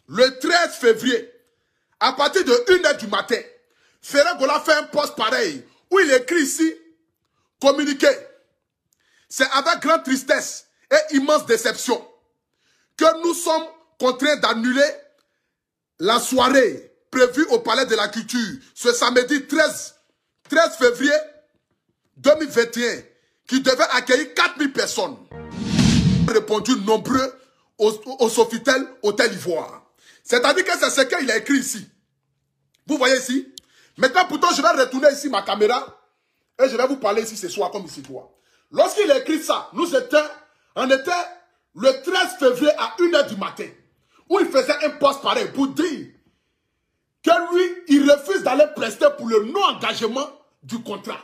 le 13 février, à partir de 1h du matin, Ferré Gola fait un post pareil, où il écrit ici, communiqué. C'est avec grande tristesse et immense déception que nous sommes contraints d'annuler la soirée prévue au Palais de la Culture ce samedi 13 février 2021 qui devait accueillir 4000 personnes. Répondu nombreux au Sofitel Hôtel Ivoire. C'est-à-dire que c'est ce qu'il a écrit ici. Vous voyez ici? Maintenant, pourtant, je vais retourner ici ma caméra et je vais vous parler ici ce soir comme ici voit. Lorsqu'il a écrit ça, on était le 13 février à 1h du matin, où il faisait un post pareil pour dire que lui, il refuse d'aller prester pour le non-engagement du contrat.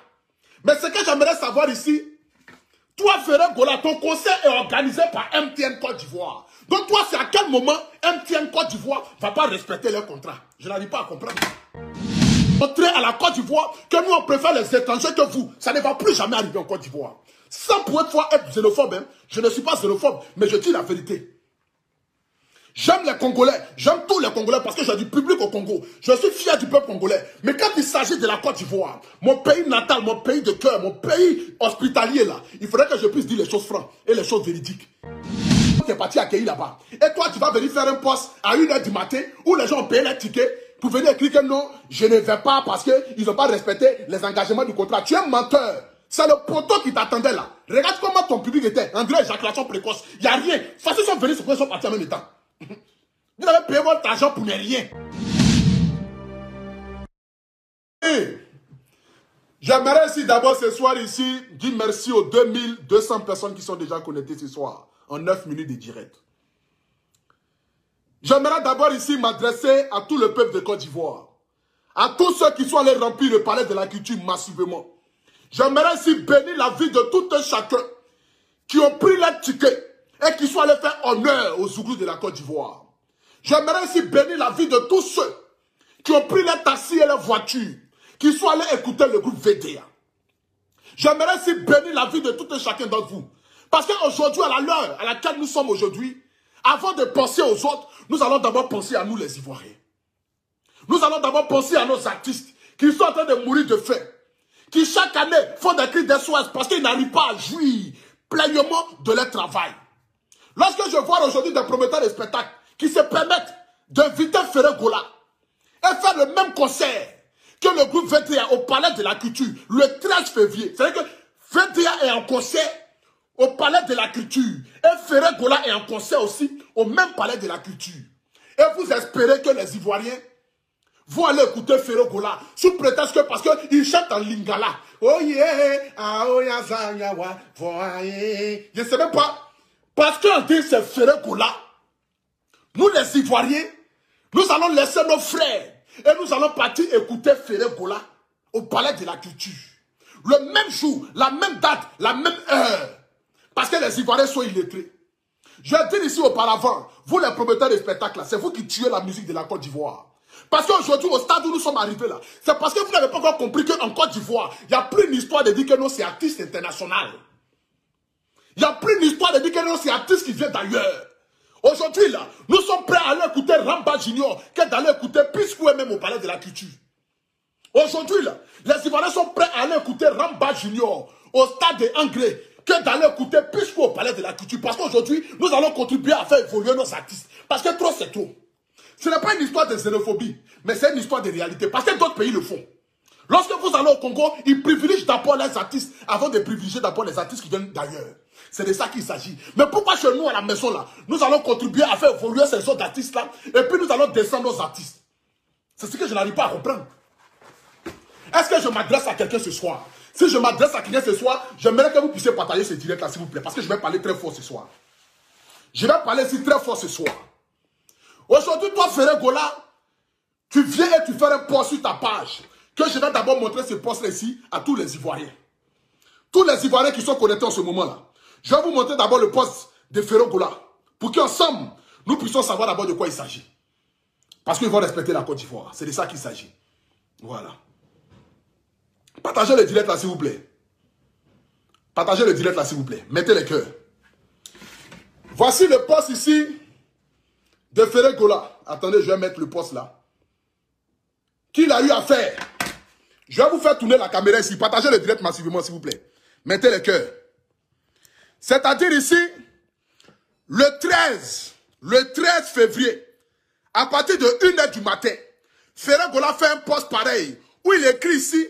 Mais ce que j'aimerais savoir ici, toi, Ferré Gola, ton conseil est organisé par MTN Côte d'Ivoire. Donc toi, c'est à quel moment MTN Côte d'Ivoire ne va pas respecter leur contrat? Je n'arrive pas à comprendre. Montrer à la Côte d'Ivoire que nous, on préfère les étrangers que vous. Ça ne va plus jamais arriver en Côte d'Ivoire. Sans pour une fois être xénophobe, hein. Je ne suis pas xénophobe, mais je dis la vérité. J'aime les Congolais, j'aime tous les Congolais parce que j'ai du public au Congo. Je suis fier du peuple congolais. Mais quand il s'agit de la Côte d'Ivoire, mon pays natal, mon pays de cœur, mon pays hospitalier là, il faudrait que je puisse dire les choses franches et les choses véridiques. Tu es parti accueillir là-bas. Et toi, tu vas venir faire un poste à 1h du matin où les gens ont payé les tickets pour venir écrire que non, je ne vais pas parce qu'ils n'ont pas respecté les engagements du contrat. Tu es un menteur. C'est le poteau qui t'attendait là. Regarde comment ton public était. André, éjaculation précoce. Il n'y a rien. Facile, ils sont venus, ils sont partis en même temps. Vous avez payé votre argent pour ne rien. J'aimerais ici d'abord ce soir ici dire merci aux 2200 personnes qui sont déjà connectées ce soir en 9 minutes de direct. J'aimerais d'abord ici m'adresser à tout le peuple de Côte d'Ivoire, à tous ceux qui sont allés remplir le palais de la culture massivement. J'aimerais ici bénir la vie de tout un chacun qui ont pris leur ticket et qui sont allés faire honneur aux Zouglous de la Côte d'Ivoire. J'aimerais ici bénir la vie de tous ceux qui ont pris les taxis et les voitures, qui sont allés écouter le groupe VDA. J'aimerais ici bénir la vie de tout un chacun d'entre vous. Parce qu'aujourd'hui, à l'heure à laquelle nous sommes aujourd'hui, avant de penser aux autres, nous allons d'abord penser à nous les Ivoiriens. Nous allons d'abord penser à nos artistes qui sont en train de mourir de faim, qui chaque année font des cris d'SOS parce qu'ils n'arrivent pas à jouir pleinement de leur travail. Lorsque je vois aujourd'hui des promoteurs de spectacles qui se permettent d'inviter Ferré Gola et faire le même concert que le groupe VDA au Palais de la Culture le 13 février. C'est-à-dire que VDA est en concert au Palais de la Culture et Ferré Gola est en concert aussi au même Palais de la Culture. Et vous espérez que les Ivoiriens vont aller écouter Ferré Gola sous prétexte que parce qu'il chante en lingala. Oh yeah, ah oh ya zanyawa, voyez. Je ne sais même pas. Parce qu'on dit c'est Ferré Gola. Nous les Ivoiriens, nous allons laisser nos frères et nous allons partir écouter Ferré Gola au Palais de la Culture. Le même jour, la même date, la même heure. Parce que les Ivoiriens sont illettrés. Je vais dire ici auparavant, vous les promoteurs de spectacles, c'est vous qui tuez la musique de la Côte d'Ivoire. Parce qu'aujourd'hui, au stade où nous sommes arrivés là, c'est parce que vous n'avez pas encore compris qu'en Côte d'Ivoire, il n'y a plus une histoire de dire que non, c'est artiste international. Il n'y a plus une histoire de dire que non, c'est artiste qui vient d'ailleurs. Aujourd'hui, là, nous sommes prêts à aller écouter Ramba Junior que d'aller écouter Piscou et même au Palais de la Culture. Aujourd'hui, là, les Ivoiriens sont prêts à aller écouter Ramba Junior au stade de Angré que d'aller écouter Piscou au Palais de la Culture. Parce qu'aujourd'hui, nous allons contribuer à faire évoluer nos artistes. Parce que trop, c'est trop. Ce n'est pas une histoire de xénophobie, mais c'est une histoire de réalité. Parce que d'autres pays le font. Lorsque vous allez au Congo, ils privilégient d'abord les artistes avant de privilégier d'abord les artistes qui viennent d'ailleurs. C'est de ça qu'il s'agit. Mais pourquoi chez nous, à la maison, là, nous allons contribuer à faire évoluer ces autres artistes-là, et puis nous allons descendre nos artistes? C'est ce que je n'arrive pas à comprendre. Est-ce que je m'adresse à quelqu'un ce soir? Si je m'adresse à quelqu'un ce soir, j'aimerais que vous puissiez partager ce direct-là, s'il vous plaît, parce que je vais parler très fort ce soir. Je vais parler ici très fort ce soir. Aujourd'hui, toi, Ferré Gola, tu viens et tu fais un post sur ta page, que je vais d'abord montrer ce post-là ici à tous les Ivoiriens. Tous les Ivoiriens qui sont connectés en ce moment-là. Je vais vous montrer d'abord le post de Ferré Gola, pour qu'ensemble, nous puissions savoir d'abord de quoi il s'agit. Parce qu'ils vont respecter la Côte d'Ivoire. C'est de ça qu'il s'agit. Voilà. Partagez le direct là, s'il vous plaît. Partagez le direct là, s'il vous plaît. Mettez les cœurs. Voici le post ici de Ferré Gola. Attendez, je vais mettre le poste là. Qu'il a eu à faire. Je vais vous faire tourner la caméra ici. Partagez le direct massivement, s'il vous plaît. Mettez les cœurs. C'est-à-dire ici, le 13 février, à partir de 1h du matin, Ferré Gola fait un post pareil, où il écrit ici,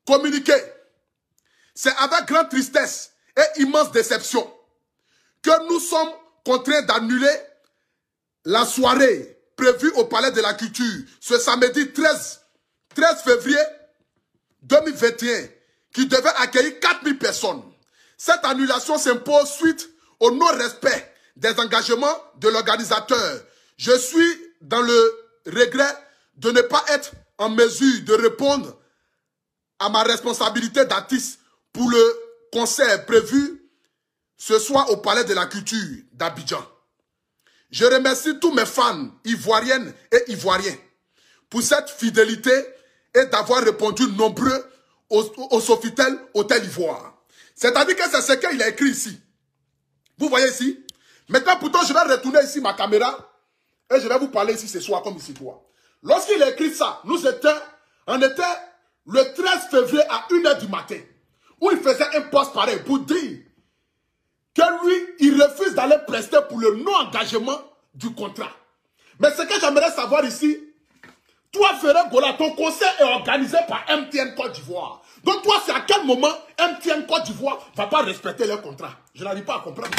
communiqué. C'est avec grande tristesse et immense déception que nous sommes contraints d'annuler la soirée prévue au Palais de la Culture ce samedi 13 février 2021 qui devait accueillir 4000 personnes. Cette annulation s'impose suite au non-respect des engagements de l'organisateur. Je suis dans le regret de ne pas être en mesure de répondre à ma responsabilité d'artiste pour le concert prévu ce soir au Palais de la Culture d'Abidjan. Je remercie tous mes fans ivoiriennes et ivoiriens pour cette fidélité et d'avoir répondu nombreux au Sofitel Hôtel Ivoire. C'est-à-dire que c'est ce qu'il a écrit ici. Vous voyez ici? Maintenant, pourtant, je vais retourner ici ma caméra et je vais vous parler ici ce soir comme ici toi. Lorsqu'il a écrit ça, on était le 13 février à 1h du matin, où il faisait un post pareil pour dire que lui, il refuse d'aller prester pour le non-engagement du contrat. Mais ce que j'aimerais savoir ici, toi, Ferré Gola, ton concert est organisé par MTN Côte d'Ivoire. Donc toi, c'est à quel moment MTN Côte d'Ivoire ne va pas respecter leur contrat? Je n'arrive pas à comprendre.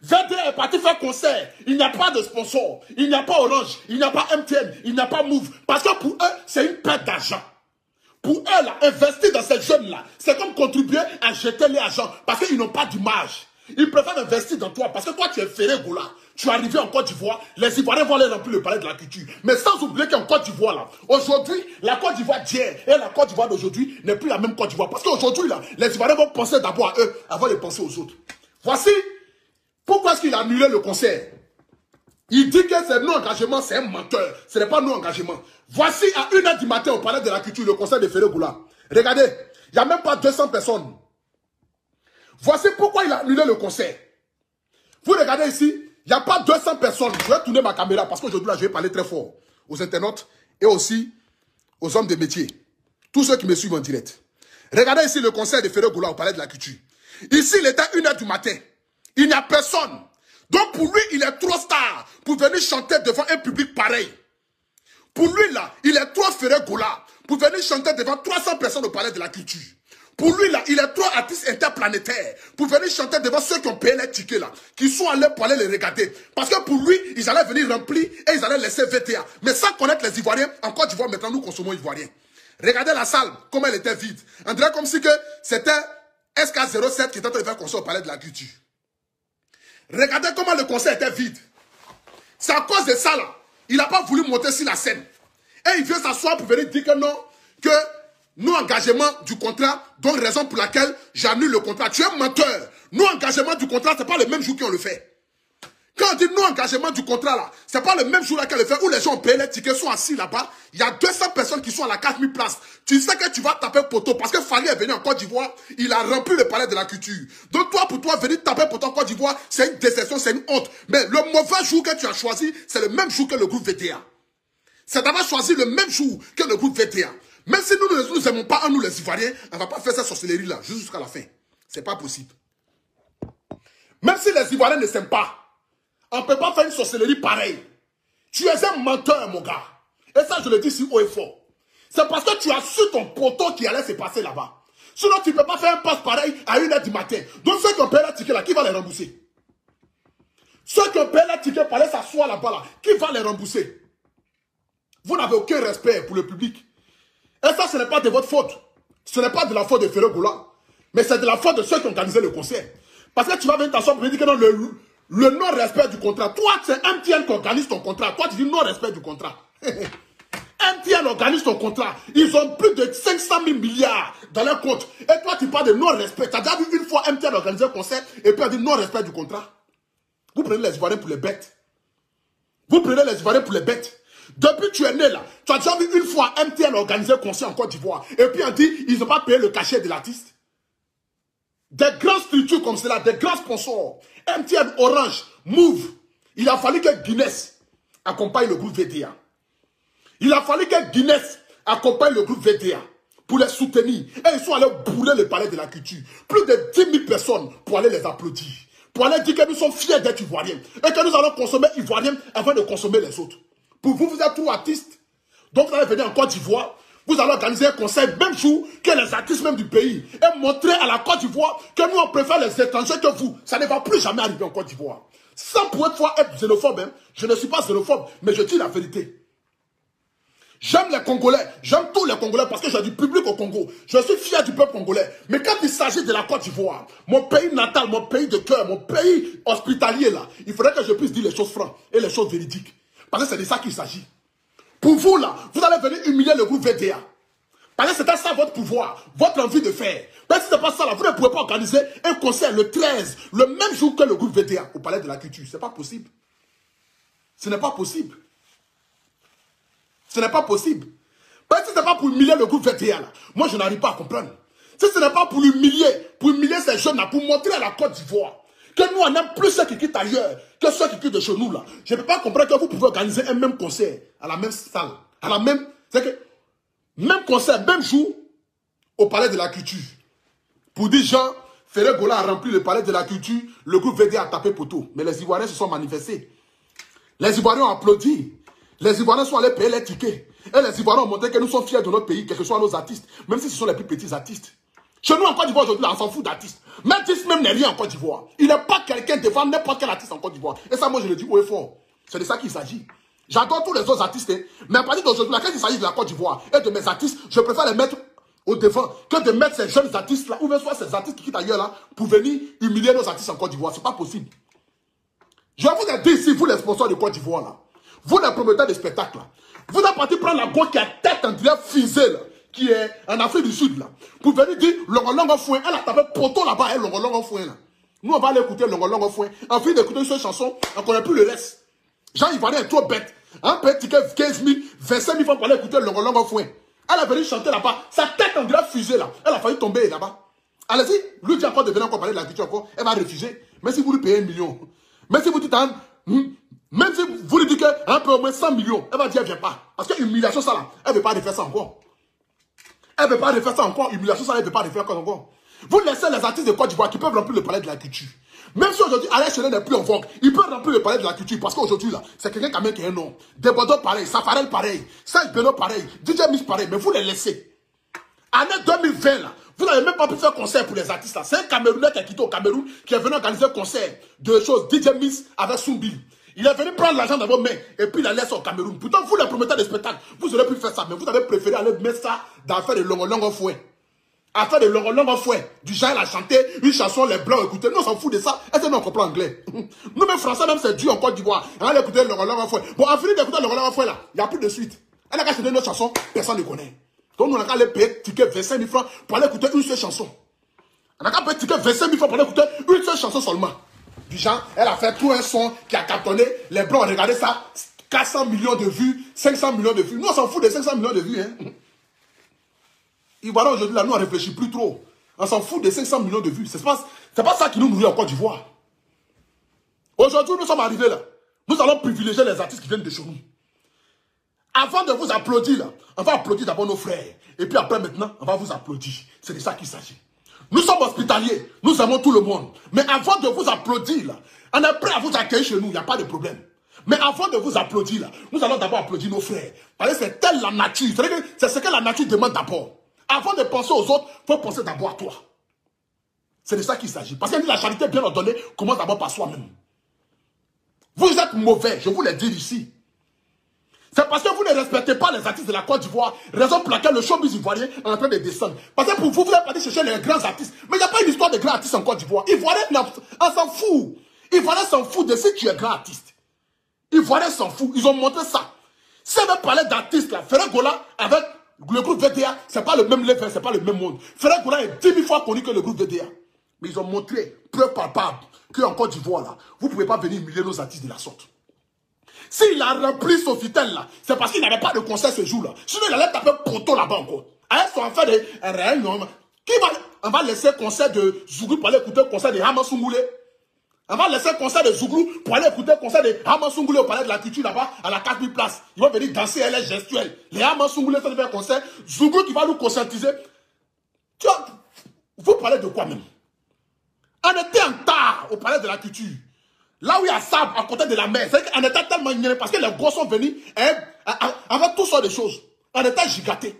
VDA est parti faire concert. Il n'y a pas de sponsor. Il n'y a pas Orange. Il n'y a pas MTN. Il n'y a pas Move. Parce que pour eux, c'est une perte d'argent. Pour eux, là, investir dans ces jeunes-là, c'est comme contribuer à jeter les agents. Parce qu'ils n'ont pas d'image. Ils préfèrent investir dans toi. Parce que toi, tu es Ferré Gola. Tu es arrivé en Côte d'Ivoire. Les Ivoiriens vont aller remplir le Palais de la Culture. Mais sans oublier qu'en Côte d'Ivoire, là, aujourd'hui, la Côte d'Ivoire d'hier et la Côte d'Ivoire d'aujourd'hui n'est plus la même Côte d'Ivoire. Parce qu'aujourd'hui, là, les Ivoiriens vont penser d'abord à eux avant de penser aux autres. Voici pourquoi est-ce qu'il a annulé le concert. Il dit que c'est non-engagement, c'est un menteur. Ce n'est pas non-engagement. Voici à 1h du matin au Palais de la Culture le concert de Ferré Gola. Regardez, il n'y a même pas 200 personnes. Voici pourquoi il a annulé le concert. Vous regardez ici, il n'y a pas 200 personnes. Je vais tourner ma caméra parce qu'aujourd'hui, là, je vais parler très fort aux internautes et aussi aux hommes de métier. Tous ceux qui me suivent en direct. Regardez ici le concert de Ferré Gola au Palais de la Culture. Ici, il était 1h du matin. Il n'y a personne. Donc pour lui, il est trop star pour venir chanter devant un public pareil. Pour lui, là, il est trop Ferré Gola pour venir chanter devant 300 personnes au Palais de la Culture. Pour lui, là, il est trop artiste interplanétaire pour venir chanter devant ceux qui ont payé les tickets, là, qui sont allés pour aller les regarder. Parce que pour lui, ils allaient venir remplir et ils allaient laisser VTA. Mais sans connaître les Ivoiriens, en Côte d'Ivoire, maintenant, nous consommons Ivoiriens. Regardez la salle, comment elle était vide. On dirait comme si c'était SK07 qui était en train de faire concert au Palais de la Culture. Regardez comment le concert était vide. C'est à cause de ça, là. Il n'a pas voulu monter sur la scène. Et il vient s'asseoir pour venir dire que non, que non-engagement du contrat, donc raison pour laquelle j'annule le contrat. Tu es un menteur. Non-engagement du contrat, ce n'est pas le même jour qu'on le fait. Quand on dit non-engagement du contrat, là, ce n'est pas le même jour là qu'on le fait, où les gens ont payé les tickets, sont assis là-bas. Il y a 200 personnes qui sont à la 4000 places. Tu sais que tu vas taper poteau, parce que Fally est venu en Côte d'Ivoire, il a rempli le Palais de la Culture. Donc toi, pour toi, venir taper poteau en Côte d'Ivoire, c'est une déception, c'est une honte. Mais le mauvais jour que tu as choisi, c'est le même jour que le groupe VTA. C'est d'avoir choisi le même jour que le groupe VTA. Même si nous ne nous aimons pas, nous les Ivoiriens, on ne va pas faire cette sorcellerie-là, jusqu'à la fin. C'est pas possible. Même si les Ivoiriens ne s'aiment pas, on ne peut pas faire une sorcellerie pareille. Tu es un menteur, mon gars. Et ça, je le dis si haut et fort. C'est parce que tu as su ton poteau qui allait se passer là-bas. Sinon, tu ne peux pas faire un passe pareil à 1h du matin. Donc, ceux qui ont payé la ticket là, qui va les rembourser? Ceux qui ont payé la ticket pour aller s'asseoir là-bas, là, qui va les rembourser? Vous n'avez aucun respect pour le public. Et ça, ce n'est pas de votre faute. Ce n'est pas de la faute de Ferré Gola. Mais c'est de la faute de ceux qui ont organisé le concert. Parce que tu vas venir t'asseoir pour dire que non, le non-respect du contrat. Toi, c'est MTN qui organise ton contrat. Toi, tu dis non-respect du contrat. MTN organise ton contrat. Ils ont plus de 500 000 milliards dans leur compte. Et toi, tu parles de non-respect. Tu as déjà vu une fois MTN organiser un concert et puis on dit non-respect du contrat. Vous prenez les Ivoiriens pour les bêtes. Vous prenez les Ivoiriens pour les bêtes. Depuis que tu es né là, tu as déjà vu une fois MTN organiser un concert en Côte d'Ivoire. Et puis on dit, ils n'ont pas payé le cachet de l'artiste. Des grandes structures comme cela, des grands sponsors, MTN, Orange, Move, Il a fallu que Guinness accompagne le groupe VDA. Il a fallu que Guinness accompagne le groupe VDA pour les soutenir. Et ils sont allés bourrer le palais de la culture. Plus de 10 000 personnes pour aller les applaudir. Pour aller dire que nous sommes fiers d'être Ivoiriens. Et que nous allons consommer Ivoiriens avant de consommer les autres. Pour vous, vous êtes trop artistes. Donc vous allez venir en Côte d'Ivoire. Vous allez organiser un concert même jour que les artistes même du pays. Et montrer à la Côte d'Ivoire que nous on préfère les étrangers que vous. Ça ne va plus jamais arriver en Côte d'Ivoire. Sans pour être xénophobe. Hein. Je ne suis pas xénophobe. Mais je dis la vérité. J'aime les Congolais, j'aime tous les Congolais parce que j'ai du public au Congo. Je suis fier du peuple congolais. Mais quand il s'agit de la Côte d'Ivoire, mon pays natal, mon pays de cœur, mon pays hospitalier là, il faudrait que je puisse dire les choses franches et les choses véridiques. Parce que c'est de ça qu'il s'agit. Pour vous là, vous allez venir humilier le groupe VDA. Parce que c'était ça votre pouvoir, votre envie de faire. Mais si ce n'est pas ça là, vous ne pouvez pas organiser un concert le 13, le même jour que le groupe VDA au Palais de la Culture. Ce n'est pas possible. Ce n'est pas possible. Ce n'est pas possible. Parce que si ce n'est pas pour humilier le groupe VTA, là, moi je n'arrive pas à comprendre. Si ce n'est pas pour humilier ces jeunes-là, pour montrer à la Côte d'Ivoire que nous on aime plus ceux qui quittent ailleurs que ceux qui quittent de chez nous là. Je ne peux pas comprendre que vous pouvez organiser un même concert à la même salle, à la même, c'est que même concert, même jour au Palais de la Culture. Pour dire Jean Ferré Gola a rempli le Palais de la Culture, le groupe VDA a tapé poteau. Mais les Ivoiriens se sont manifestés. Les Ivoiriens ont applaudi. Les Ivoiriens sont allés payer les tickets. Et les Ivoiriens ont montré que nous sommes fiers de notre pays, quels que soient nos artistes, même si ce sont les plus petits artistes. Chez nous en Côte d'Ivoire aujourd'hui, on s'en fout d'artistes. Même artiste même n'est rien en Côte d'Ivoire. Il n'est pas quelqu'un devant n'importe quel artiste en Côte d'Ivoire. Et ça, moi, je le dis haut et fort. C'est de ça qu'il s'agit. J'adore tous les autres artistes. Hein. Mais à partir d'aujourd'hui, quand il s'agit de la Côte d'Ivoire et de mes artistes, je préfère les mettre au devant que de mettre ces jeunes artistes-là, ou même soit ces artistes qui quittent ailleurs là, pour venir humilier nos artistes en Côte d'Ivoire. C'est pas possible. Je vous ai dit ici, vous les sponsors de Côte d'Ivoire là. Vous les promoteurs de spectacles là. Vous êtes parti prendre la go qui a tête en direct fusée là, qui est en Afrique du Sud là, pour venir dire Longo Fouin. Elle a tapé poteau là-bas, elle Longo Fouin là. Nous on va aller écouter Longo Fouin. En fin d'écouter cette chanson, on ne connaît plus le reste. Jean Ivoirien est trop bête. Un petit ticket 15 000, 25 000 francs pour aller écouter Longo Fouin. Elle a venu chanter là-bas, sa tête en direct fusée là. Elle a failli tomber là-bas. Allez-y, lui dit encore de venir encore parler de la culture encore, elle va refuser. Mais si vous lui payez 1 million, mais si vous dites même si vous lui dites qu'un peu au moins 100 millions, elle va dire elle ne vient pas. Parce que humiliation ça là, elle ne veut pas refaire ça encore. Elle ne veut pas refaire ça encore. Humiliation ça, elle ne veut pas refaire ça encore. Vous laissez les artistes de Côte d'Ivoire qui peuvent remplir le palais de la culture. Même si aujourd'hui Alain Chenet n'est plus en vogue, ils peuvent remplir le palais de la culture. Parce qu'aujourd'hui là, c'est quelqu'un quand même qui a un nom. Debodo pareil, Safarel pareil, Serge Beno pareil, DJ Miss pareil, mais vous les laissez. Année 2020 là, vous n'avez même pas pu faire concert pour les artistes là. C'est un Camerounais qui a quitté au Cameroun qui est venu organiser un concert de choses DJ Miss avec Soumbi. Il est venu prendre l'argent dans vos mains et puis il la laisse au Cameroun. Pourtant, vous les promoteurs de spectacle, vous aurez pu faire ça, mais vous avez préféré aller mettre ça dans l'affaire de Longo Fouin. Affaire de Longo Fouin. Du genre, il a chanté une chanson, les Blancs écoutez. Nous, on s'en fout de ça. Est-ce que nous, on comprend anglais? Nous, même français, même c'est dur en Côte d'Ivoire. On va écouter Longo Fouin. Bon, en finir d'écouter Longo Fouin là, il n'y a plus de suite. Elle a qu'à chanter notre chanson, personne ne connaît. Donc, nous, on a qu'à aller payer ticket 25 000 francs pour aller écouter une seule chanson. On a qu'à payer ticket 25 000 francs pour aller écouter une seule chanson seulement. Du genre, elle a fait tout un son qui a cartonné. Les Blancs ont regardé ça. 400 millions de vues, 500 millions de vues. Nous, on s'en fout des 500 millions de vues. Hein. Ivoiriens, aujourd'hui, là, nous, on ne réfléchit plus trop. On s'en fout des 500 millions de vues. C'est pas ça qui nous nourrit en Côte d'Ivoire. Aujourd'hui, nous sommes arrivés là. Nous allons privilégier les artistes qui viennent de chez nous. Avant de vous applaudir, là, on va applaudir d'abord nos frères. Et puis après, maintenant, on va vous applaudir. C'est de ça qu'il s'agit. Nous sommes hospitaliers, nous aimons tout le monde. Mais avant de vous applaudir, là, on est prêt à vous accueillir chez nous, il n'y a pas de problème. Mais avant de vous applaudir, là, nous allons d'abord applaudir nos frères. Parce que c'est telle la nature. C'est ce que la nature demande d'abord. Avant de penser aux autres, il faut penser d'abord à toi. C'est de ça qu'il s'agit. Parce que la charité bien ordonnée commence d'abord par soi-même. Vous êtes mauvais, je vous le dis ici. C'est parce que vous ne respectez pas les artistes de la Côte d'Ivoire, raison pour laquelle le showbiz ivoirien est en train de descendre. Parce que pour vous, vous êtes parti chercher les grands artistes. Mais il n'y a pas une histoire de grands artistes en Côte d'Ivoire. Ivoirien, on s'en fout. Ivoirien s'en fout de si tu es grand artiste. Ivoirien s'en fout. Ils ont montré ça. Si on veut parler d'artistes, là, Ferré Gola avec le groupe VDA, ce n'est pas le même level, ce n'est pas le même monde. Ferré Gola est 10 000 fois connu que le groupe VDA. Mais ils ont montré, preuve palpable, qu'en Côte d'Ivoire, là, vous ne pouvez pas venir humilier nos artistes de la sorte. S'il a rempli Sofitel là, c'est parce qu'il n'avait pas de concert ce jour-là. Sinon, il allait taper poteau là-bas encore. Avec son affaire de réunion, on va laisser le concert de Zougou pour aller écouter le concert de Hamasoumoulé. On va laisser le concert de Zouglou pour aller écouter le concert de Haman Sungoulé au palais de la culture là-bas, à la 4000 places. Ils vont venir danser, elle est gestuelle. Les Haman Sungoulé sont faire un concert. Zouglou qui va nous conscientiser. Tu vois, vous parlez de quoi même? On était en tard au palais de la culture. Là où il y a sable à côté de la mer. C'est qu'on était tellement ignorés parce que les gosses sont venus avec toutes sortes de choses. On était gigatés.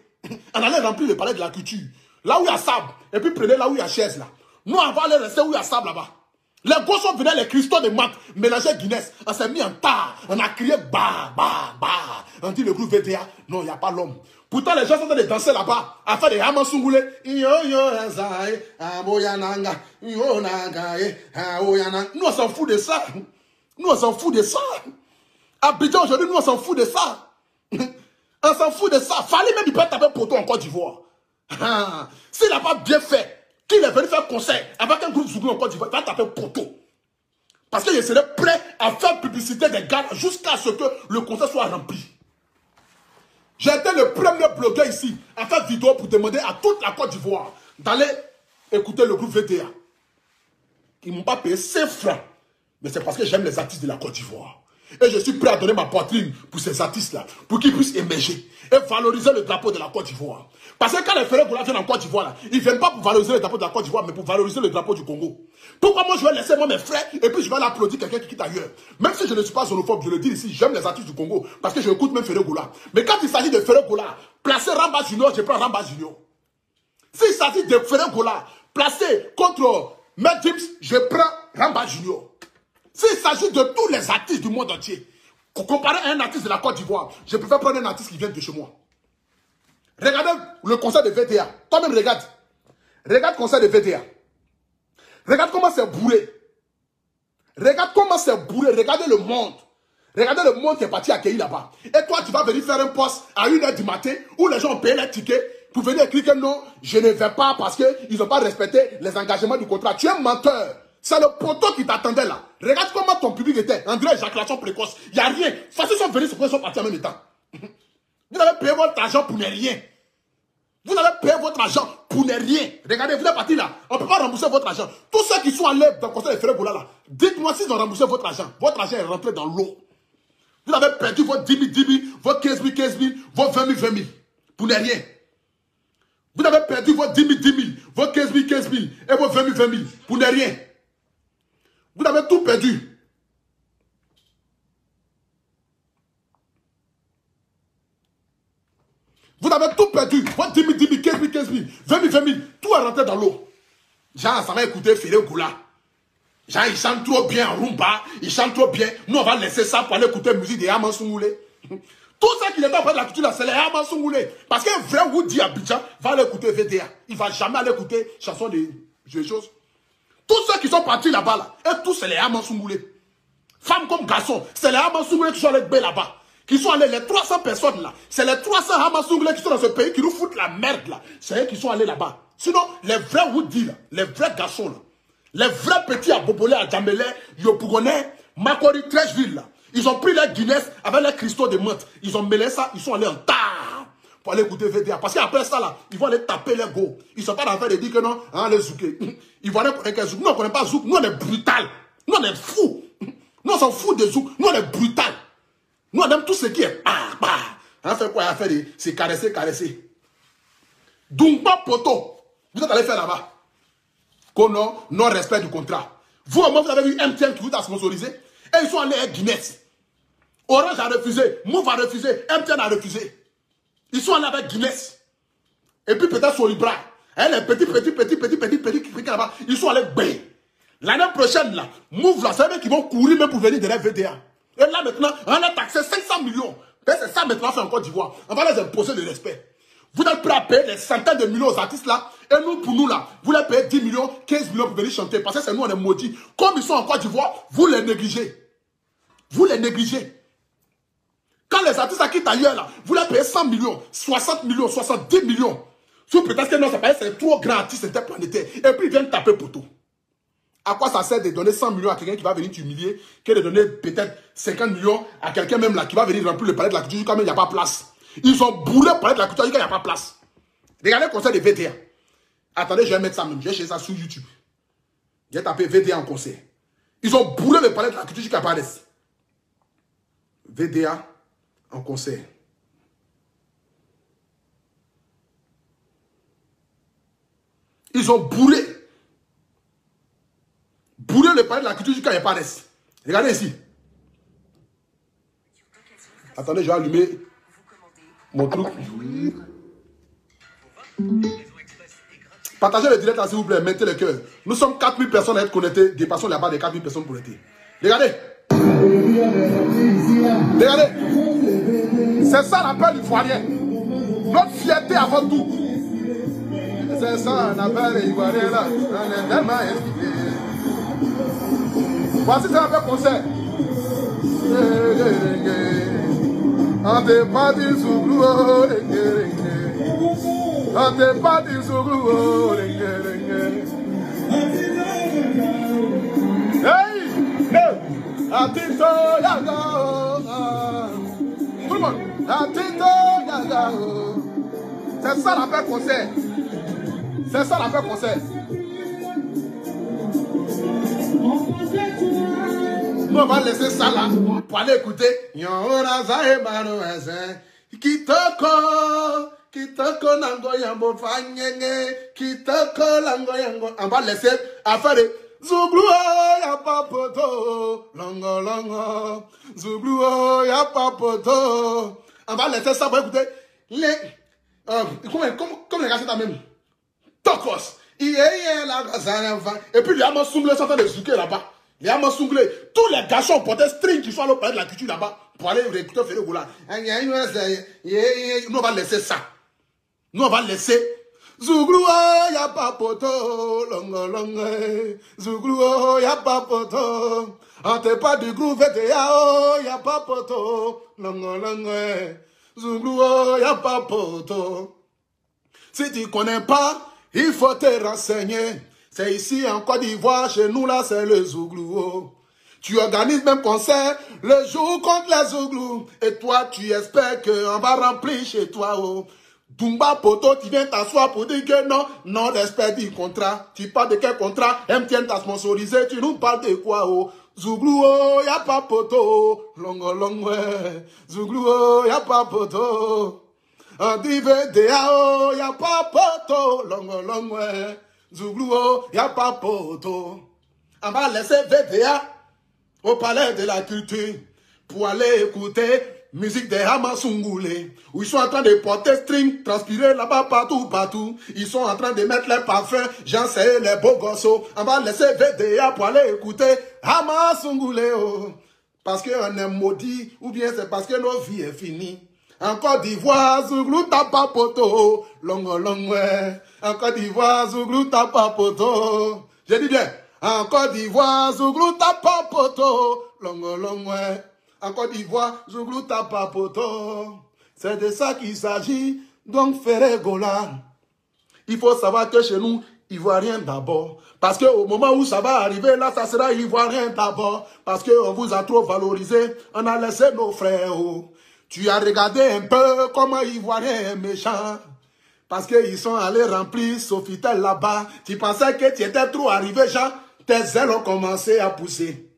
On allait remplir le palais de la culture. Là où il y a sable. Et puis prenez là où il y a chaise là. Nous, on va aller rester où il y a sable là-bas. Les gosses sont venus, les cristaux de Mac, mélanger Guinness. On s'est mis en tas. On a crié bah, bah, bah. On dit le groupe VTA. Non, il n'y a pas l'homme. Pourtant, les gens sont en train de danser là-bas. À faire des Haman Sungoulé. Nous, on s'en fout de ça. Nous, on s'en fout de ça. Abidjan, aujourd'hui, nous, on s'en fout de ça. On s'en fout de ça. Fallait même, il peut taper poteau en Côte d'Ivoire. S'il n'a pas bien fait, qu'il est venu faire concert avec un groupe Zouglou en Côte d'Ivoire, il va taper poteau. Parce que je serai prêt à faire publicité des gars jusqu'à ce que le concert soit rempli. J'ai été le premier blogueur ici à faire vidéo pour demander à toute la Côte d'Ivoire d'aller écouter le groupe VTA. Ils ne m'ont pas payé 5 francs. Mais c'est parce que j'aime les artistes de la Côte d'Ivoire. Et je suis prêt à donner ma poitrine pour ces artistes-là, pour qu'ils puissent émerger et valoriser le drapeau de la Côte d'Ivoire. Parce que quand les Ferré Goula viennent en Côte d'Ivoire, ils ne viennent pas pour valoriser le drapeau de la Côte d'Ivoire, mais pour valoriser le drapeau du Congo. Pourquoi moi je vais laisser mes frères et puis je vais l'applaudir quelqu'un qui quitte ailleurs? Même si je ne suis pas xénophobe, je le dis ici, j'aime les artistes du Congo, parce que je écoute même Ferré Goula. Mais quand il s'agit de Ferré Goula, placer Ramba Junior, je prends Ramba Junior. S'il s'agit de Ferré Goula, placer contre Mel Gibbs, je prends Ramba Junior. S'il s'agit de tous les artistes du monde entier, comparé à un artiste de la Côte d'Ivoire, je préfère prendre un artiste qui vient de chez moi. Regardez le concert de VTA. Toi-même, regarde. Regarde le concert de VTA. Regarde comment c'est bourré. Regarde comment c'est bourré. Regardez le monde. Regardez le monde qui est parti accueillir là-bas. Et toi, tu vas venir faire un poste à 1 h du matin où les gens ont payé les tickets pour venir écrire que non, je ne vais pas parce qu'ils n'ont pas respecté les engagements du contrat. Tu es un menteur. C'est le poteau qui t'attendait là. Regarde comment ton public était. André, éjaculation précoce. Il n'y a rien. Face ils sont venus, ils sont partis en même temps. Vous avez payé votre argent pour ne rien. Vous avez payé votre argent pour ne rien. Regardez, vous êtes partis là. On ne peut pas rembourser votre argent. Tous ceux qui sont allés dans le concert de Ferré Goula là, dites-moi s'ils ont remboursé votre argent. Votre argent est rentré dans l'eau. Vous avez perdu votre 10 000, 10 000, votre 15 000, 15 000, votre 20 000, 20 000. Pour ne rien. Vous avez perdu votre 10 000, 10 000, votre 15 000, 15 000 et votre 20 000, 20 000. Pour ne rien. Vous avez tout perdu. Vous avez tout perdu. Votre 10 000, 10 000, 15 000, 15 000, 20 000, 20 000. Tout est rentré dans l'eau. Jean, ça va écouter Ferré Goula. Jean, il chante trop bien en rumba. Il chante trop bien. Nous, on va laisser ça pour aller écouter la musique de Haman Sungoulé. Tout ça qui est dans la culture, c'est les Haman Sungoulé. Parce qu'un vrai Woody Abidjan va aller écouter VTA. Il ne va jamais aller écouter chanson de choses. Tous ceux qui sont partis là-bas, là, et tous, c'est les Haman Sungoulé. Femmes comme garçons, c'est les Haman Sungoulé qui sont allés là-bas. Qui sont allés, les 300 personnes là. C'est les 300 Haman Sungoulé qui sont dans ce pays qui nous foutent la merde là. C'est eux qui sont allés là-bas. Sinon, les vrais Woody là, les vrais garçons là, les vrais petits à Bobolé, à Djambélé, Yopougonais, Makori, Trècheville là. Ils ont pris les Guinness avec les cristaux de menthe. Ils ont mêlé ça, ils sont allés en tas pour aller écouter VTA. Parce qu'après ça là, ils vont aller taper les go. Ils ne sont pas en train de dire que non, hein, les Zouké. Ils vont aller connaître un Zouk. Nous on ne connaît pas Zouk, nous on est brutal. Nous on est fous. Nous on s'en fout de Zouk, nous on est brutal. Nous on aime tout ce qui est on fait quoi? On fait c'est caresser, caresser. Donc pas poteau. Vous êtes allé faire là-bas. Non-respect du contrat. Vous, au moins, vous avez vu MTN qui vous a sponsorisé. Et ils sont allés à Guinness. Orange a refusé. Move a refusé. MTN a refusé. Ils sont allés avec Guinness. Et puis peut-être Solibra. Les petits là-bas. Ils sont allés bain. L'année prochaine, là, Move là, c'est eux qui vont courir même pour venir derrière VTA. Et là maintenant, on a taxé 500 millions. C'est ça maintenant fait en Côte d'Ivoire. On va les imposer le respect. Vous êtes prêts à payer des centaines de millions aux artistes là. Et nous, pour nous là, vous les payez 10 millions, 15 millions pour venir chanter. Parce que c'est nous, on est maudits. Comme ils sont en Côte d'Ivoire, vous les négligez. Vous les négligez. Quand les artistes quittent ailleurs là, vous les payez 100 millions, 60 millions, 70 millions. Peut-être que non, c'est trop grand artiste interplanétaire. Et puis ils viennent taper pour tout. À quoi ça sert de donner 100 millions à quelqu'un qui va venir t'humilier, que de donner peut-être 50 millions à quelqu'un même là qui va venir remplir le palais de la culture quand même il n'y a pas place. Ils ont bourré le palais de la culture quand il n'y a pas place. Regardez le concert de VTA. Attendez, je vais mettre ça même. Je vais chercher ça sur YouTube. J'ai tapé VTA en concert. Ils ont bourré le palais de la culture jusqu'à Paris. VDA en concert. Ils ont bourré le palais de la culture jusqu'à Paris. Regardez ici. Attendez, je vais allumer mon truc. Partagez le direct là, s'il vous plaît. Mettez le cœur. Nous sommes 4000 personnes à être connectées. Dépassons la barre des 4000 personnes connectées. Regardez. Regardez. C'est ça l'appel ivoirien. Notre fierté avant tout. C'est ça l'appel ivoirien là. On est tellement inspiré. Voici c'est l'appel concert. On te pas dit sous on te pas dit sous hey! Atito yaga. Tout le monde. Atito yaga. C'est ça l'appel concert. C'est ça l'appel concert. Nous on va laisser ça là pour aller écouter. Kitoko nango yambo fanyenge. Kitoko nango yango. On va laisser affaire de Zouglou ya papoto. Longo longo. Zouglou ya papoto. On va laisser ça pour écouter. Les comme les gars c'est la même. Tokos. Et puis les amants souglés sont en train de zouker là-bas. Les amants souglés. Tous les garçons portaient string qui sont allés au palais de la culture là-bas pour aller réécouter Ferré Goula. Nous on va laisser ça. Nous on va laisser. Zouglou ya papoto. Longo longo. Zouglou ya papoto. On te pas du groupe VTA. Ya papoto. Longo longo. Zouglou ya papoto. Si tu connais pas, il faut te renseigner. C'est ici en Côte d'Ivoire, chez nous là, c'est le Zouglou. Tu organises même concert le jour contre les Zouglou. Et toi, tu espères qu'on va remplir chez toi. Oh. Dumba Poto, tu viens t'asseoir pour dire que non, non respect du contrat. Tu parles de quel contrat? MTN t'a sponsorisé, tu nous parles de quoi? Oh. Zouglou, oh, y'a pas poto. Longo, longo, Zouglou, oh, y'a pas poto. On dit VDA, oh, y'a pas poto. Longo, longo, Zouglou, oh, y'a pas poto. On va laisser VDA au palais de la culture pour aller écouter musique des Hamasungoulé, où ils sont en train de porter string, transpirer là-bas partout, partout. Ils sont en train de mettre les parfums, j'en sais les beaux gossos. On va laisser VDA pour aller écouter Hamasungoulé, oh. Parce qu'on est maudit, ou bien c'est parce que nos vies est finie. En Côte d'Ivoire, Zouglou tapa poto, longo longo. En Côte d'Ivoire, Zouglou tapa poto. J'ai dit bien. En Côte d'Ivoire, Zouglou tapa poto, longo longo. En Côte d'Ivoire, Zouglou tapa poto. C'est de ça qu'il s'agit, donc Ferré Goula. Il faut savoir que chez nous, Ivoirien d'abord. Parce qu'au moment où ça va arriver, là, ça sera Ivoirien d'abord. Parce qu'on vous a trop valorisé, on a laissé nos frères. Oh. Tu as regardé un peu comment Ivoirien est méchant. Parce qu'ils sont allés remplir Sofitel là-bas. Tu pensais que tu étais trop arrivé, Jean. Tes ailes ont commencé à pousser.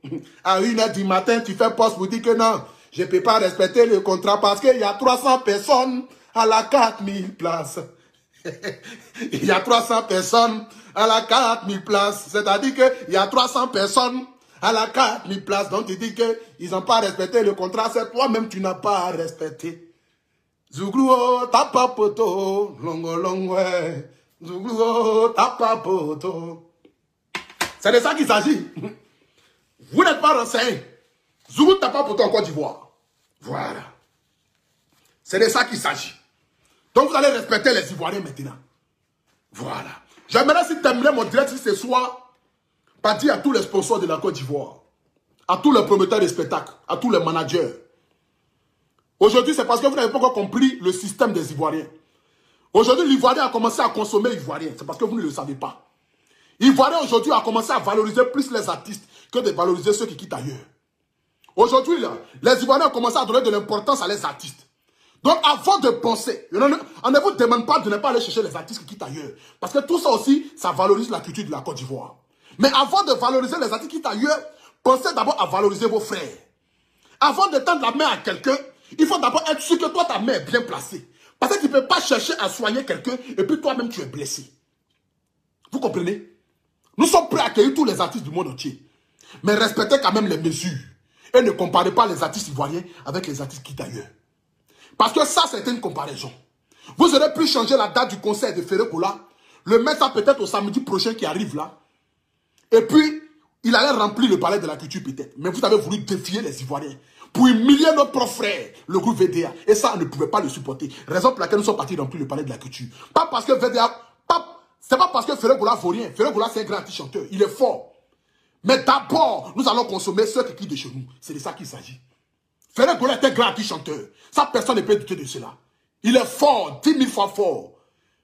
À 1h du matin, tu fais poste pour dire que non, je ne peux pas respecter le contrat parce qu'il y a 300 personnes à la 4000 places. Il y a 300 personnes à la 4000 places. C'est-à-dire qu'il y a 300 personnes à la 4000 places. Donc tu dis qu'ils n'ont pas respecté le contrat. C'est toi-même tu n'as pas respecté. Zouglou, tapa poto, longo longo. Zouglou, tapa poto. C'est de ça qu'il s'agit. Vous n'êtes pas renseigné. Zouglou, tapa poto en Côte d'Ivoire. Voilà. C'est de ça qu'il s'agit. Donc vous allez respecter les Ivoiriens maintenant. Voilà. J'aimerais si tu aimerais mon direct ce soir, par dire à tous les sponsors de la Côte d'Ivoire, à tous les promoteurs de spectacles, à tous les managers. Aujourd'hui, c'est parce que vous n'avez pas encore compris le système des Ivoiriens. Aujourd'hui, l'Ivoirien a commencé à consommer Ivoirien. C'est parce que vous ne le savez pas. L'Ivoirien aujourd'hui a commencé à valoriser plus les artistes que de valoriser ceux qui quittent ailleurs. Aujourd'hui, les Ivoiriens ont commencé à donner de l'importance à les artistes. Donc, avant de penser, on ne vous demande pas de ne pas aller chercher les artistes qui quittent ailleurs. Parce que tout ça aussi, ça valorise la culture de la Côte d'Ivoire. Mais avant de valoriser les artistes qui quittent ailleurs, Pensez d'abord à valoriser vos frères. Avant de tendre la main à quelqu'un, il faut d'abord être sûr que toi, ta main est bien placée. Parce que tu ne peux pas chercher à soigner quelqu'un et puis toi-même, tu es blessé. Vous comprenez? Nous sommes prêts à accueillir tous les artistes du monde entier. Mais respectez quand même les mesures. Et ne comparez pas les artistes ivoiriens avec les artistes qui d'ailleurs. Parce que ça, c'est une comparaison. Vous aurez pu changer la date du concert de Ferregoula, le mettre ça peut-être au samedi prochain qui arrive là. Et puis, il allait remplir le palais de la culture peut-être. Mais vous avez voulu défier les Ivoiriens pour humilier notre propre frère, le groupe VDA. Et ça, on ne pouvait pas le supporter. Raison pour laquelle nous sommes partis remplir le palais de la culture. Pas parce que VDA... C'est pas parce que Ferregoula vaut rien. Ferregoula, c'est un grand chanteur. Il est fort. Mais d'abord, nous allons consommer ceux qui quittent de chez nous. C'est de ça qu'il s'agit. Ferregoula est un grand chanteur. Ça, personne ne peut douter de cela. Il est fort, 10 000 fois fort.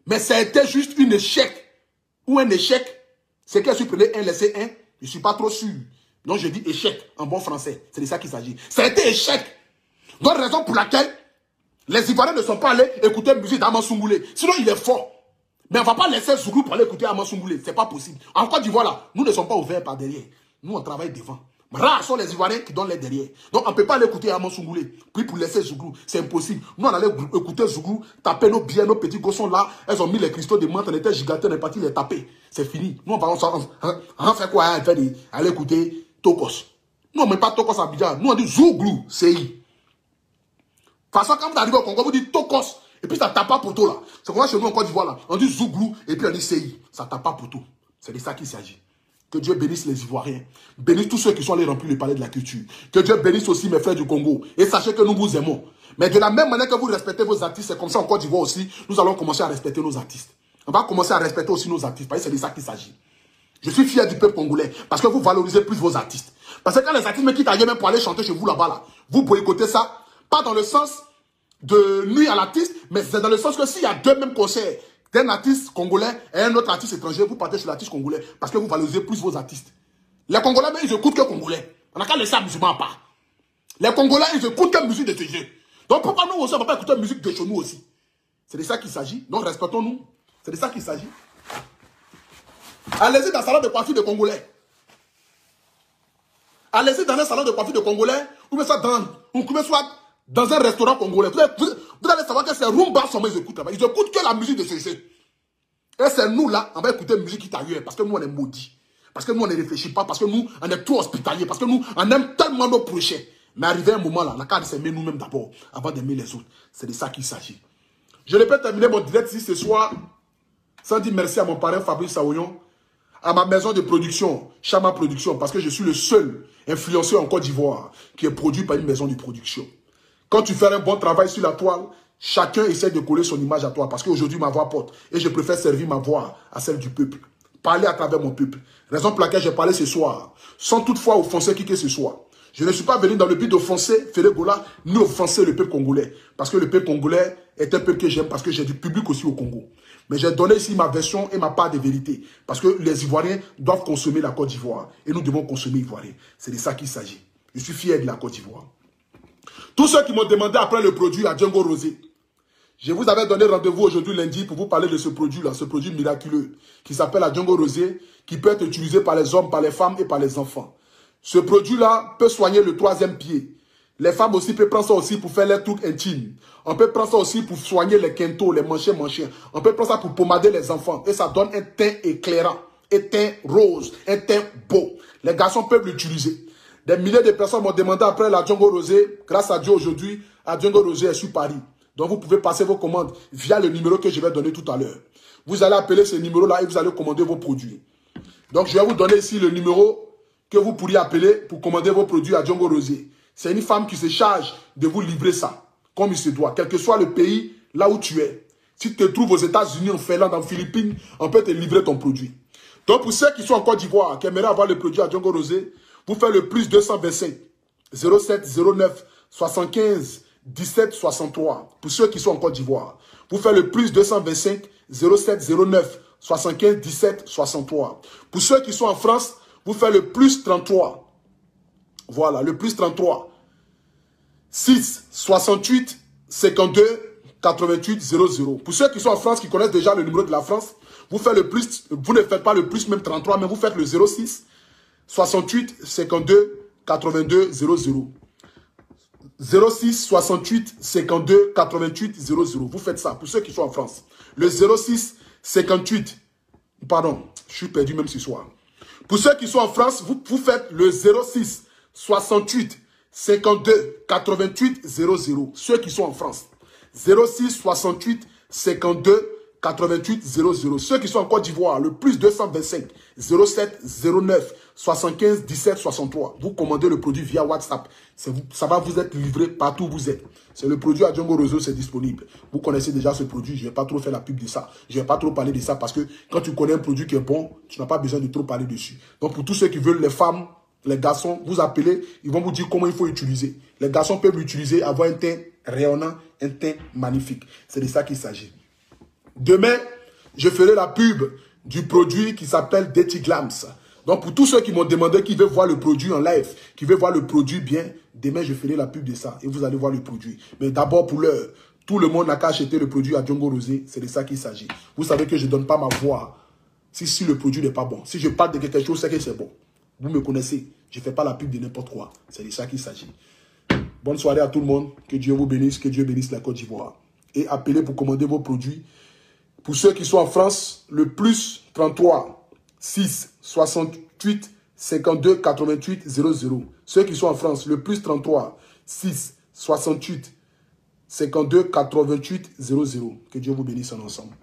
Mais ça a été juste un échec. Ou un échec. C'est qu'elle supprimait un, laissé un. Je ne suis pas trop sûr. Donc je dis échec en bon français. C'est de ça qu'il s'agit. Ça a été échec. Donc raison pour laquelle les Ivoiriens ne sont pas allés écouter la musique d'Aman Soumoulé. Sinon il est fort. Mais on ne va pas laisser Zouglou pour aller écouter Aman Soumoulé. Ce n'est pas possible. En Côte d'Ivoire là, nous ne sommes pas ouverts par derrière. Nous on travaille devant. Rares sont les Ivoiriens qui donnent les derrière. Donc on ne peut pas aller écouter Aman Soumoulé. Puis pour laisser Zouglou, c'est impossible. Nous on allait écouter Zouglou, taper nos biens, nos petits gossons là. Elles ont mis les cristaux de menthe, on était gigantés, on est parti les taper. C'est fini. Nous on va en faire quoi? Aller écouter Tokos. Nous on ne met pas Tokos à Abidjan. Nous on dit Zouglou, CI. De toute façon, quand vous arrivez au Congo, vous dites Tokos. Et puis ça tape pas poteau là. C'est comme ça chez nous en Côte d'Ivoire là. On dit Zouglou et puis on dit CI. Ça tape pas poteau. C'est de ça qu'il s'agit. Que Dieu bénisse les Ivoiriens. Bénisse tous ceux qui sont allés remplir le palais de la culture. Que Dieu bénisse aussi mes frères du Congo. Et sachez que nous vous aimons. Mais de la même manière que vous respectez vos artistes, c'est comme ça en Côte d'Ivoire aussi, nous allons commencer à respecter nos artistes. On va commencer à respecter aussi nos artistes. Parce que c'est de ça qu'il s'agit. Je suis fier du peuple congolais. Parce que vous valorisez plus vos artistes. Parce que quand les artistes me quittent ailleurs même pour aller chanter chez vous là-bas, là, vous boycottez ça. Pas dans le sens de nuire à l'artiste, mais c'est dans le sens que s'il y a deux mêmes concerts d'un artiste congolais et un autre artiste étranger, vous partez sur l'artiste congolais parce que vous valorisez plus vos artistes. Les Congolais, mais ils écoutent que Congolais. On n'a qu'à laisser la musulman à part. Les Congolais, ils écoutent que musique de ce jeu. Donc pourquoi nous aussi, on ne va pas écouter la musique de chez nous aussi? C'est de ça qu'il s'agit. Donc respectons-nous. C'est de ça qu'il s'agit. Allez-y dans le salon de coiffure de Congolais. Allez-y dans un salon de coiffure de Congolais, ou bien soit dans un restaurant congolais. Vous allez savoir que c'est Rumba seulement ils écoutent là-bas. Ils écoutent que la musique de ce jeu. Et c'est nous là, on va écouter la musique qui est ailleurs. Parce que nous, on est maudits. Parce que nous, on ne réfléchit pas. Parce que nous, on est trop hospitaliers. Parce que nous, on aime tellement nos prochains. Mais arrivé un moment là, on a qu'à s'aimer nous-mêmes d'abord, avant d'aimer les autres. C'est de ça qu'il s'agit. Je ne peux pas terminer mon direct ici ce soir sans dire merci à mon parrain Fabrice Saoyon, à ma maison de production, Chama Production, parce que je suis le seul influenceur en Côte d'Ivoire qui est produit par une maison de production. Quand tu fais un bon travail sur la toile, chacun essaie de coller son image à toi. Parce qu'aujourd'hui, ma voix porte. Et je préfère servir ma voix à celle du peuple. Parler à travers mon peuple. Raison pour laquelle j'ai parlé ce soir. Sans toutefois offenser qui que ce soit. Je ne suis pas venu dans le but d'offenser Ferregoula, ni offenser le peuple congolais. Parce que le peuple congolais est un peuple que j'aime. Parce que j'ai du public aussi au Congo. Mais j'ai donné ici ma version et ma part de vérité. Parce que les Ivoiriens doivent consommer la Côte d'Ivoire. Et nous devons consommer Ivoirien. C'est de ça qu'il s'agit. Je suis fier de la Côte d'Ivoire. Tous ceux qui m'ont demandé après le produit à Django Rosé, je vous avais donné rendez-vous aujourd'hui lundi pour vous parler de ce produit-là, ce produit miraculeux qui s'appelle la Django Rosé, qui peut être utilisé par les hommes, par les femmes et par les enfants. Ce produit-là peut soigner le troisième pied. Les femmes aussi peuvent prendre ça aussi pour faire les trucs intimes. On peut prendre ça aussi pour soigner les quintaux, les manchets. On peut prendre ça pour pommader les enfants. Et ça donne un teint éclairant, un teint rose, un teint beau. Les garçons peuvent l'utiliser. Des milliers de personnes m'ont demandé après la Django Rosé. Grâce à Dieu aujourd'hui, la Django Rosé est sur Paris. Donc vous pouvez passer vos commandes via le numéro que je vais donner tout à l'heure. Vous allez appeler ce numéro-là et vous allez commander vos produits. Donc je vais vous donner ici le numéro que vous pourriez appeler pour commander vos produits à Django Rosé. C'est une femme qui se charge de vous livrer ça, comme il se doit. Quel que soit le pays, là où tu es. Si tu te trouves aux États-Unis, en Finlande, en Philippines, on peut te livrer ton produit. Donc pour ceux qui sont en Côte d'Ivoire, qui aimeraient avoir le produit à Django Rosé, vous faites le plus 225 07 09 75 17 63. Pour ceux qui sont en Côte d'Ivoire, vous faites le plus 225 07 09 75 17 63. Pour ceux qui sont en France, vous faites le plus 33. Voilà, le plus 33. 6 68 52 88 00. Pour ceux qui sont en France, qui connaissent déjà le numéro de la France, vous faites le plus, vous ne faites pas le plus même 33, mais vous faites le 06 68 52 82 00. 06 68 52 88 00. Vous faites ça pour ceux qui sont en France. Le 06 58. Pardon, je suis perdu même ce soir. Pour ceux qui sont en France, vous faites le 06 68 52 88 00. Ceux qui sont en France. 06 68 52 88 00. Ceux qui sont en Côte d'Ivoire, le plus 225 07 09 75 17 63. Vous commandez le produit via WhatsApp. Ça va vous être livré partout où vous êtes. C'est le produit à Django Roseau, c'est disponible. Vous connaissez déjà ce produit. Je ne vais pas trop faire la pub de ça. Je ne vais pas trop parler de ça parce que quand tu connais un produit qui est bon, tu n'as pas besoin de trop parler dessus. Donc pour tous ceux qui veulent, les femmes, les garçons, vous appelez, ils vont vous dire comment il faut utiliser. Les garçons peuvent l'utiliser, avoir un teint rayonnant, un teint magnifique. C'est de ça qu'il s'agit. Demain, je ferai la pub du produit qui s'appelle Dirty Glams. Donc, pour tous ceux qui m'ont demandé, qui veulent voir le produit en live, qui veulent voir le produit bien, demain, je ferai la pub de ça et vous allez voir le produit. Mais d'abord, pour l'heure, tout le monde n'a qu'à acheter le produit à Django Rosé. C'est de ça qu'il s'agit. Vous savez que je ne donne pas ma voix si le produit n'est pas bon. Si je parle de quelque chose, c'est que c'est bon. Vous me connaissez. Je ne fais pas la pub de n'importe quoi. C'est de ça qu'il s'agit. Bonne soirée à tout le monde. Que Dieu vous bénisse. Que Dieu bénisse la Côte d'Ivoire. Et appelez pour commander vos produits. Pour ceux qui sont en France, le plus 33 6 68 52 88 00. Ceux qui sont en France, le plus 33 6 68 52 88 00. Que Dieu vous bénisse en ensemble.